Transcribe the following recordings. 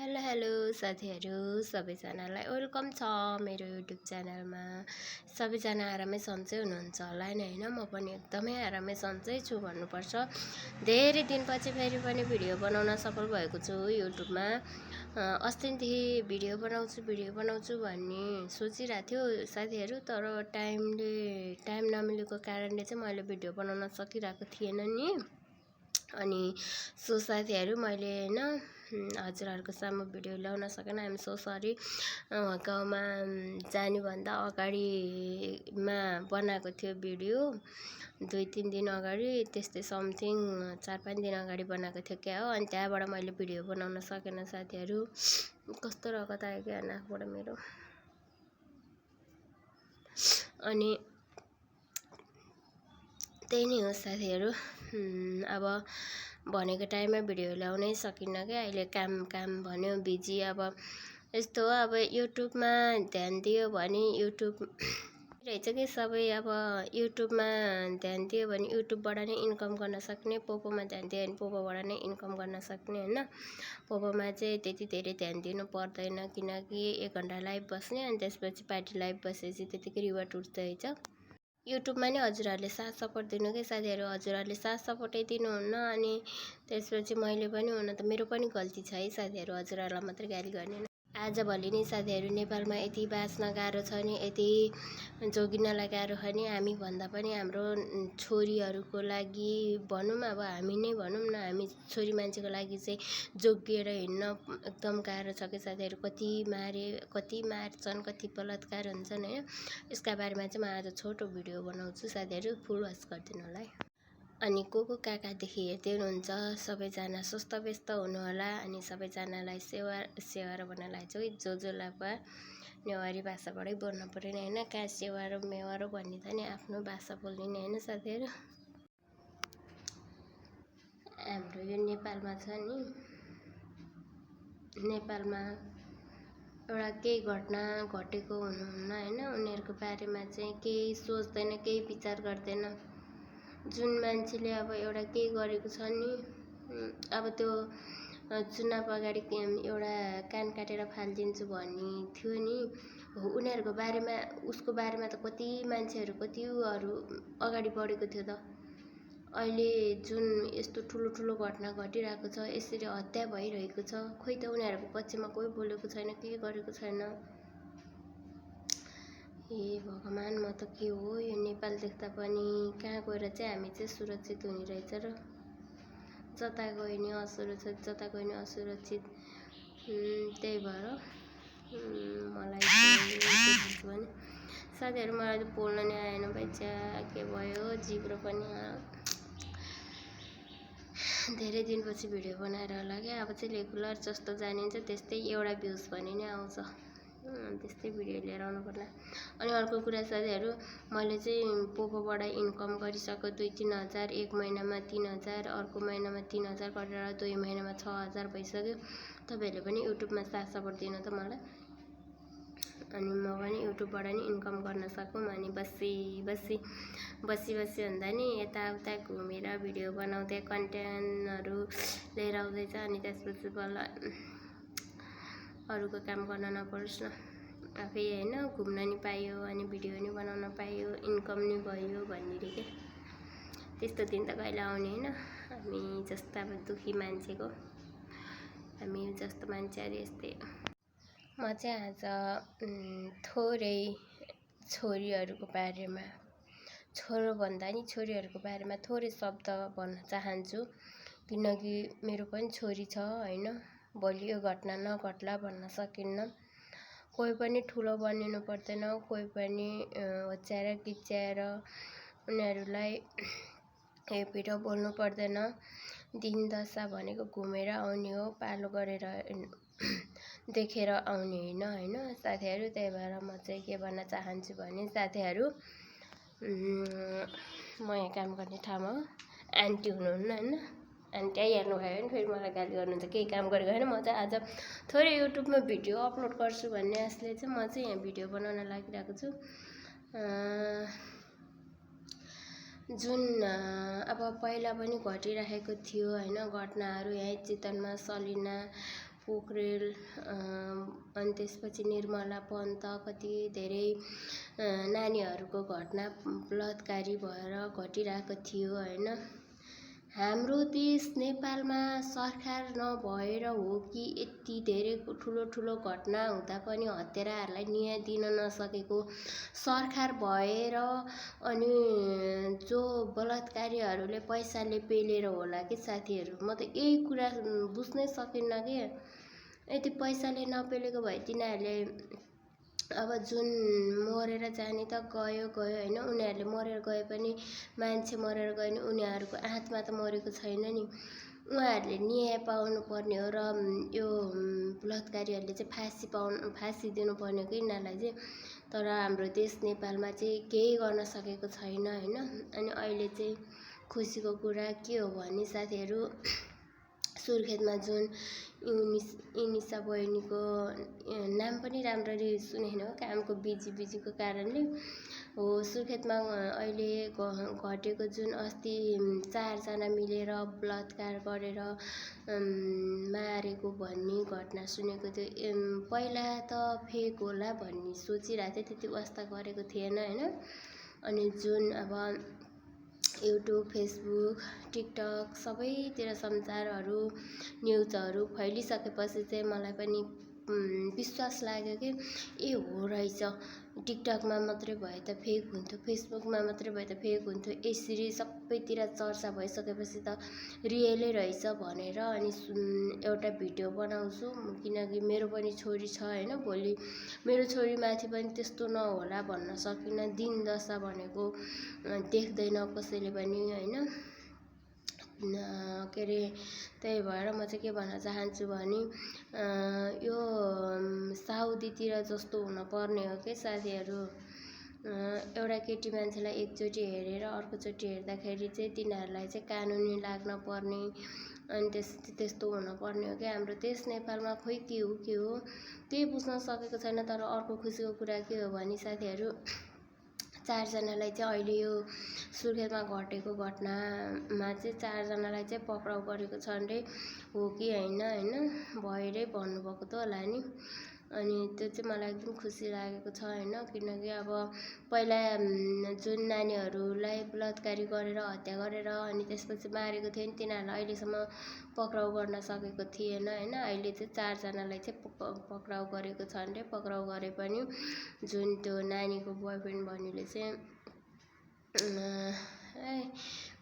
Hello साथीहरू सबैजनालाई welcome छ मेरो युट्युब च्यानलमा। सबैजना आरामै सन्चै हुनुहुन्छ होला नि हैन। म पनि एकदमै आरामै सन्चै छु भन्नुपर्छ। धेरै दिनपछि फेरि पनि भिडियो बनाउन सफल भएको छु युट्युबमा। अस्तिदेखि भिडियो बनाउँछु भन्ने सोचिरहेको थियो साथीहरू, तर टाइम नमिलेको कारणले चाहिँ मैले भिडियो बनाउन सकिरहेको थिएन नि। अनि सो साथीहरू मैले हजुरहरूको सामु भिडियो ल्याउन सकेन। I'm so sorry. गाउँमा जानुभन्दा अगाडिमा बनाएको थियो भिडियो, 2-3 दिन अगाडि, त्यस्तै समथिङ 4-5 दिन अगाडि बनाएको थियो क्या हो। अनि त्यहाँबाट मैले भिडियो बनाउन सकेन साथीहरू। कस्तो रगत आयो क्या नाकबाट मेरो। अनि त्यही नै हो साथीहरू। अब भनेको टाइममा भिडियो ल्याउनै सकिन्न क्या। अहिले काम भन्यो बिजी। अब यस्तो हो, अब युट्युबमा ध्यान दियो भने युट्युब रहेछ कि सबै। अब युट्युबमा ध्यान दियो भने युट्युबबाट नै इन्कम गर्न सक्ने, पोपोमा ध्यान दियो भने पोपोबाट नै इन्कम गर्न सक्ने हैन। पोपोमा चाहिँ त्यति धेरै ध्यान दिनु पर्दैन, किनकि 1 घन्टा लाइभ बस्ने अनि त्यसपछि पार्टी लाइभ बसेपछि त्यतिकै रिवार्ड उठ्दैछ। युट्युबमा नि हजुरहरूले साथ सपोर्ट दिनु के साथीहरू। हजुरहरूले साथ सपोर्टै दिनुहुन्न अनि त्यसपछि मैले पनि हुन त मेरो पनि गल्ती छ है साथीहरू। हजुरहरूलाई मात्रै गाली गर्ने न। आजभोलि नि साथीहरू नेपालमा यति बाँच्न गाह्रो छ नि, यति जोगिनलाई गाह्रो छ नि। हामी भन्दा पनि हाम्रो छोरीहरूको लागि भनौँ, अब हामी नै भनौँ न, हामी छोरी मान्छेको लागि चाहिँ जोगिएर हिँड्न एकदम गाह्रो छ कि साथीहरू। कति मार्छन्, कति बलात्कार हुन्छन् हैन। यसका बारेमा चाहिँ म आज छोटो भिडियो बनाउँछु साथीहरू, फुल वाच गरिदिनु होला है। अनि को कहाँदेखि हेर्दै हुनुहुन्छ सबैजना स्वस्थ व्यस्त हुनुहोला। अनि सबैजनालाई सेवा भन्नलाई चाहिँ जो लापा नेवारी भाषाबाटै बोल्नु पऱ्यो नि हैन। कहाँ सेवा र मेवा भन्ने त नि आफ्नो भाषा बोल्ने नि हैन साथीहरू। हाम्रो यो नेपालमा छ नि, नेपालमा एउटा केही घटना घटेको हुनुहुन्न हैन। उनीहरूको बारेमा चाहिँ केही सोच्दैन, केही विचार गर्दैन। जुन मान्छेले अब एउटा केही गरेको छ नि, अब त्यो चुनाव अगाडि एउटा कान काटेर फालिदिन्छु भन्ने थियो नि, उनीहरूको बारेमा, उसको बारेमा त कति मान्छेहरू कतिहरू अगाडि बढेको थियो त। अहिले जुन यस्तो ठुलो घटना घटिरहेको छ, यसरी हत्या भइरहेको छ, खोइ त उनीहरूको पक्षमा कोही बोलेको छैन, के गरेको छैन। ए भगवान्, म त के हो यो नेपाल देख्दा पनि कहाँ गएर चाहिँ हामी चाहिँ सुरक्षित हुने रहेछ र। जता गए नि असुरक्षित, जता गए नि असुरक्षित। त्यही भएर मलाई भने साथीहरू, मलाई त बोल्न नि आएन बच्चा, के भयो जिब्रो पनि। धेरै दिनपछि भिडियो बनाएर होला क्या। अब चाहिँ रेगुलर जस्तो जानिन्छ त्यस्तै एउटा भ्युज भने नि आउँछ, त्यस्तै भिडियो लिएर आउनु पर्ला। अनि अर्को कुरा साथीहरू, मैले चाहिँ पोपोबाट इन्कम गरिसक्यो 2-3 हजार। 1 महिनामा 3 हजार, अर्को महिनामा 3 हजार गरेर 2 महिनामा 6 हजार भइसक्यो। तपाईँहरूले पनि युट्युबमा साथ सपोर्ट दिनु त मलाई। अनि म पनि युट्युबबाट नि इन्कम गर्न सकौँ। अनि बसी भन्दा नि यताउता घुमेर भिडियो बनाउँदै कन्टेन्टहरू लिएर आउँदैछ। अनि त्यसपछि बल्ल अरूको काम गर्न नपरोस् न, आफै हैन घुम्न नि पाइयो अनि भिडियो नि बनाउन पाइयो, इन्कम नि भयो भन्ने रे के। त्यस्तो दिन त कहिले आउने हैन। हामी जस्ता अब दुखी मान्छेको, हामी जस्तो मान्छेहरू यस्तै। म चाहिँ आज थोरै छोरीहरूको बारेमा, छोरो भन्दा नि छोरीहरूको बारेमा थोरै शब्द भन्न चाहन्छु, किनकि मेरो पनि छोरी छ हैन। भोलि यो घटना नघट्ला भन्न सकिन्न। कोही पनि ठुलो बनिनु पर्दैन, कोही पनि होच्याएर किच्याएर उनीहरूलाई हेपेर बोल्नु पर्दैन। दिन दशा भनेको घुमेर आउने हो, पालो गरेर देखेर आउने हैन साथीहरू। त्यही भएर म चाहिँ के भन्न चाहन्छु भने साथीहरू, म यहाँ काम गर्ने ठाउँमा आन्टी हुनुहुन्न हैन। आन्टी हेर्नुभयो भने फेरि मलाई गाली गर्नुहुन्छ, केही काम गरेको होइन। म चाहिँ आज थोरै युट्युबमा भिडियो अपलोड गर्छु भन्ने आशले चाहिँ म चाहिँ यहाँ भिडियो बनाउन लागिरहेको छु। जुन अब पहिला पनि घटिरहेको थियो हैन घटनाहरू। यहीँ चितवनमा सलिना पोखरेल अनि त्यसपछि निर्मला पन्त कति धेरै नानीहरूको घटना बलात्कारी भएर घटिरहेको थियो हैन। हाम्रो देश नेपालमा सरकार नभएर हो कि यति धेरै ठुलो ठुलो घटना हुँदा पनि हत्याराहरूलाई न्याय दिन नसकेको सरकार भएर अनि जो बलात्कारीहरूले पैसाले पेलेर होला कि साथीहरू। म त यही कुरा बुझ्नै सकिन्न कि यदि पैसाले नपेलेको भए तिनीहरूले अब जुन मरेर जाने त गयो हैन। उनीहरूले मरेर गए पनि मान्छे मरेर गयो भने उनीहरूको आत्मा त मरेको छैन नि। उहाँहरूले न्याय पाउनु पर्ने हो र यो बलात्कारीहरूले चाहिँ फाँसी दिनुपर्ने हो कि यिनीहरूलाई चाहिँ। तर हाम्रो देश नेपालमा चाहिँ केही गर्न सकेको छैन हैन। अनि अहिले चाहिँ खुसीको कुरा के हो भने साथीहरू सुर्खेतमा जुन इनिसा बहिनीको नाम पनि राम्ररी सुनेन हो कामको बिजीको कारणले हो। सुर्खेतमा अहिले घटेको जुन अस्ति 4 जना मिलेर बलात्कार गरेर मारेको भन्ने घटना सुनेको थियो। पहिला त फेक होला भन्ने सोचिरहेको थिएँ, त्यति वास्ता गरेको थिएन हैन। अनि जुन अब युट्युब फेसबुक टिकटक सबैतिर समाचारहरू न्युजहरू फैलिसकेपछि चाहिँ मलाई पनि विश्वास लाग्यो कि ए हो रहेछ, टिकटकमा मात्रै भए त फेक हुन्थ्यो, फेसबुकमा मात्रै भए त फेक हुन्थ्यो, यसरी सबैतिर चर्चा भइसकेपछि त रियलै रहेछ भनेर अनि एउटा भिडियो बनाउँछु। किनकि मेरो पनि छोरी छ हैन। भोलि मेरो छोरीमाथि पनि त्यस्तो नहोला भन्न सकिनँ। दिन दशा भनेको देख्दैन कसैले पनि हैन। के अरे त्यही भएर म चाहिँ के भन्न चाहन्छु भने यो साउदीतिर जस्तो हुनुपर्ने हो कि साथीहरू। एउटा केटी मान्छेलाई एकचोटि हेरेर अर्कोचोटि हेर्दाखेरि चाहिँ तिनीहरूलाई चाहिँ कानुनी लाग्न पर्ने अनि त्यस्तो हुनुपर्ने हो कि। हाम्रो देश नेपालमा खोइ के हो त्यही बुझ्न सकेको छैन। तर अर्को खुसीको कुरा के हो भने साथीहरू 4 जनालाई चाहिँ अहिले यो सुर्खेतमा घटेको घटनामा चाहिँ 4 जनालाई चाहिँ पक्राउ गरेको छ अरे हो कि हैन भएरै भन्नुभएको त होला नि। अनि त्यो चाहिँ मलाई एकदम खुसी लागेको छ हैन। किनकि अब पहिला जुन नानीहरूलाई बलात्कारी गरेर हत्या गरेर अनि त्यसपछि मारेको थियो नि तिनीहरूलाई अहिलेसम्म पक्राउ गर्न सकेको थिएन हैन। अहिले चाहिँ 4 जनालाई चाहिँ पक्राउ गरेको छ अरे। पक्राउ गरे पनि जुन त्यो नानीको बोयफ्रेन्ड भन्नेले चाहिँ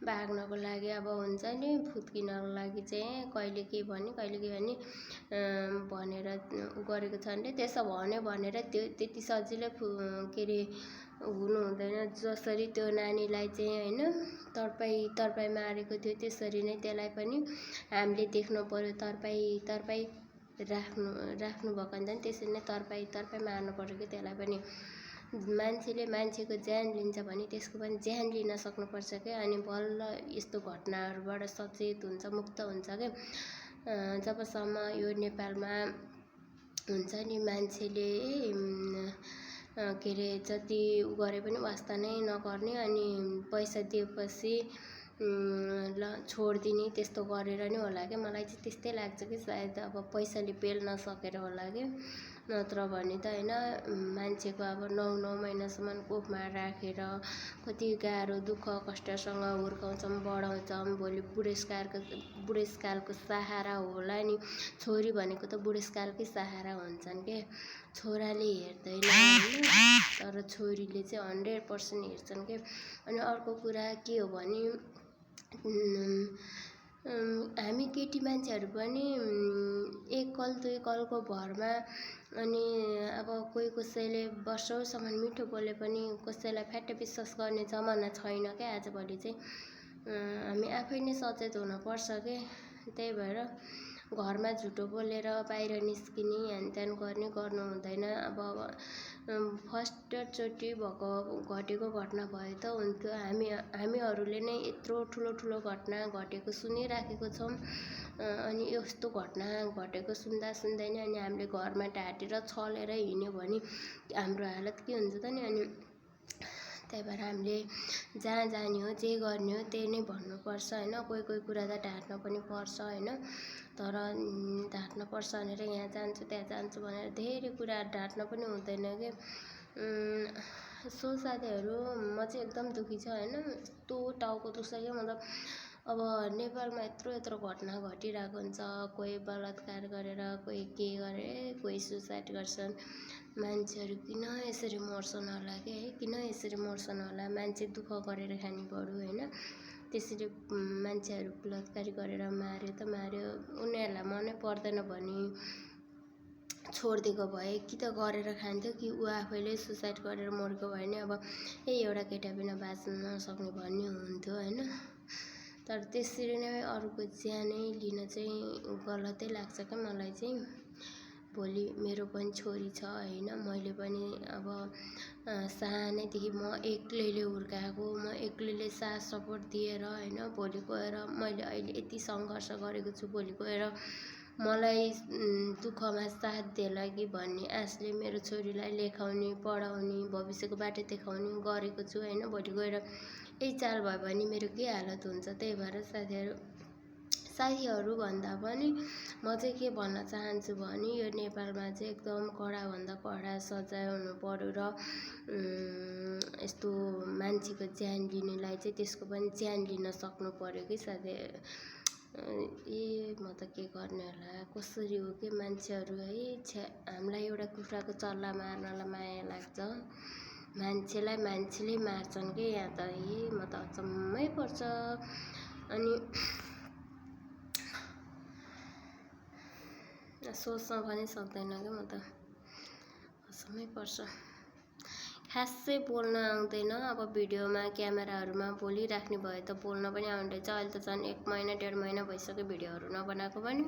भाग्नको लागि अब हुन्छ नि फुत्किनको लागि चाहिँ कहिले के भने भनेर गरेको छ अरे। त्यसो भन्यो भनेर त्यो त्यति सजिलै के अरे हुनु हुँदैन। जसरी त्यो नानीलाई चाहिँ हैन तर्पाई मारेको थियो त्यसरी नै त्यसलाई पनि हामीले देख्नु पर्यो। तर्पाई राख्नु भएको हुन्छ नि त्यसरी नै तर्पाई मार्नु पर्यो कि त्यसलाई पनि। मान्छेले मान्छेको ज्यान लिन्छ भने त्यसको पनि ज्यान लिन सक्नुपर्छ क्या। अनि बल्ल यस्तो घटनाहरूबाट सचेत हुन्छ मुक्त हुन्छ क्या। जबसम्म यो नेपालमा हुन्छ नि मान्छेले के अरे जति गरे पनि वास्ता नै नगर्ने अनि पैसा दिएपछि छोडिदिने त्यस्तो गरेर नै होला क्या। मलाई चाहिँ त्यस्तै लाग्छ कि सायद अब पैसाले पेल्न सकेर होला कि। नत्र भने त हैन मान्छेको अब 9 महिनासम्म कोखमा राखेर कति गाह्रो दुःख कष्टसँग हुर्काउँछौँ बढाउँछौँ। भोलि बुढेसकालको सहारा होला नि। छोरी भनेको त बुढेसकालकै सहारा हुन्छन् के। छोराले हेर्दैन हैन तर छोरीले चाहिँ 100% हेर्छन् के। अनि अर्को कुरा के हो भने हामी केटी मान्छेहरू पनि एक कल दुई कलको भरमा अनि अब कोही कसैले वर्षौसम्म मिठो बोले पनि कसैलाई फ्याट्ट विश्वास गर्ने जमाना छैन क्या। आजभोलि चाहिँ हामी आफै नै सचेत हुनुपर्छ के। त्यही भएर घरमा झुटो बोलेर बाहिर निस्किने ह्यानत्यान गर्नु हुँदैन। अब फर्स्टचोटि घटेको घटना भए त हुन्थ्यो। हामीहरूले नै यत्रो ठुलो घटना घटेको सुनिराखेको छौँ। अनि यस्तो घटना घटेको सुन्दा नै अनि हामीले घरमा ढाँटेर छलेर हिँड्यो भने हाम्रो हालत के हुन्छ त नि। अनि त्यही भएर हामीले जहाँ जाने हो जे गर्ने हो त्यही नै भन्नुपर्छ हैन। कोही कुरा त ढाँट्न पनि पर्छ हैन। तर ढाँट्न पर्छ भनेर यहाँ जान्छु त्यहाँ जान्छु भनेर धेरै कुरा ढाँट्न पनि हुँदैन कि। सो साथीहरू म चाहिँ एकदम दुःखी छ होइन। यस्तो टाउको दुख्छ क्या मतलब अब नेपालमा यत्रो घटना घटिरहेको हुन्छ। कोही बलात्कार गरेर कोही के गरेर कोही सुसाइड गर्छन्। मान्छेहरू किन यसरी मर्छन् होला के है, किन यसरी मर्छन् होला। मान्छे दुःख गरेर खाने बरु होइन। त्यसरी मान्छेहरू बलात्कारी गरेर मार्यो त मार्यो, उनीहरूलाई मनै पर्दैन भने छोडिदिएको भए कि त गरेर खान्थ्यो कि ऊ आफैले सुसाइड गरेर मरेको भए नि अब एउटा केटा बिना बाँच्न नसक्ने भन्ने हुन्थ्यो होइन। तर त्यसरी नै अरूको ज्यानै लिन चाहिँ गलतै लाग्छ क्या मलाई चाहिँ। भोलि मेरो पनि छोरी छ होइन, मैले पनि अब सानैदेखि म एक्लैले हुर्काएको, म एक्लैले साथ सपोर्ट दिएर होइन, भोलि गएर मैले अहिले यति सङ्घर्ष गरेको छु, भोलि गएर मलाई दुःखमा साथ देला कि भन्ने आशले मेरो छोरीलाई लेखाउने पढाउने भविष्यको बाटो देखाउने गरेको छु होइन। भोलि गएर यही चाल भयो भने मेरो के हालत हुन्छ। त्यही भएर साथीहरू भन्दा पनि म चाहिँ के भन्न चाहन्छु भने यो नेपालमा चाहिँ एकदम कडाभन्दा कडा सजाय हुनु पर्यो र यस्तो मान्छेको ज्यान लिनेलाई चाहिँ त्यसको पनि ज्यान लिन सक्नु पर्यो कि साथी। म त के गर्ने होला, कसरी हो कि मान्छेहरू है। हामीलाई एउटा कुखुराको चल्ला मार्नलाई माया लाग्छ, मान्छेलाई मान्छेले मार्छन् कि यहाँ त म त अचम्मै पर्छ। अनि सोच्न पनि सक्दैन क्या म त, अचम्मै पर्छ। खासै बोल्न आउँदैन। अब भिडियोमा क्यामेराहरूमा बोलिराख्ने भए त बोल्न पनि आउँदैछ। अहिले त झन् 1 महिना 1.5 महिना भइसक्यो भिडियोहरू नबनाएको पनि।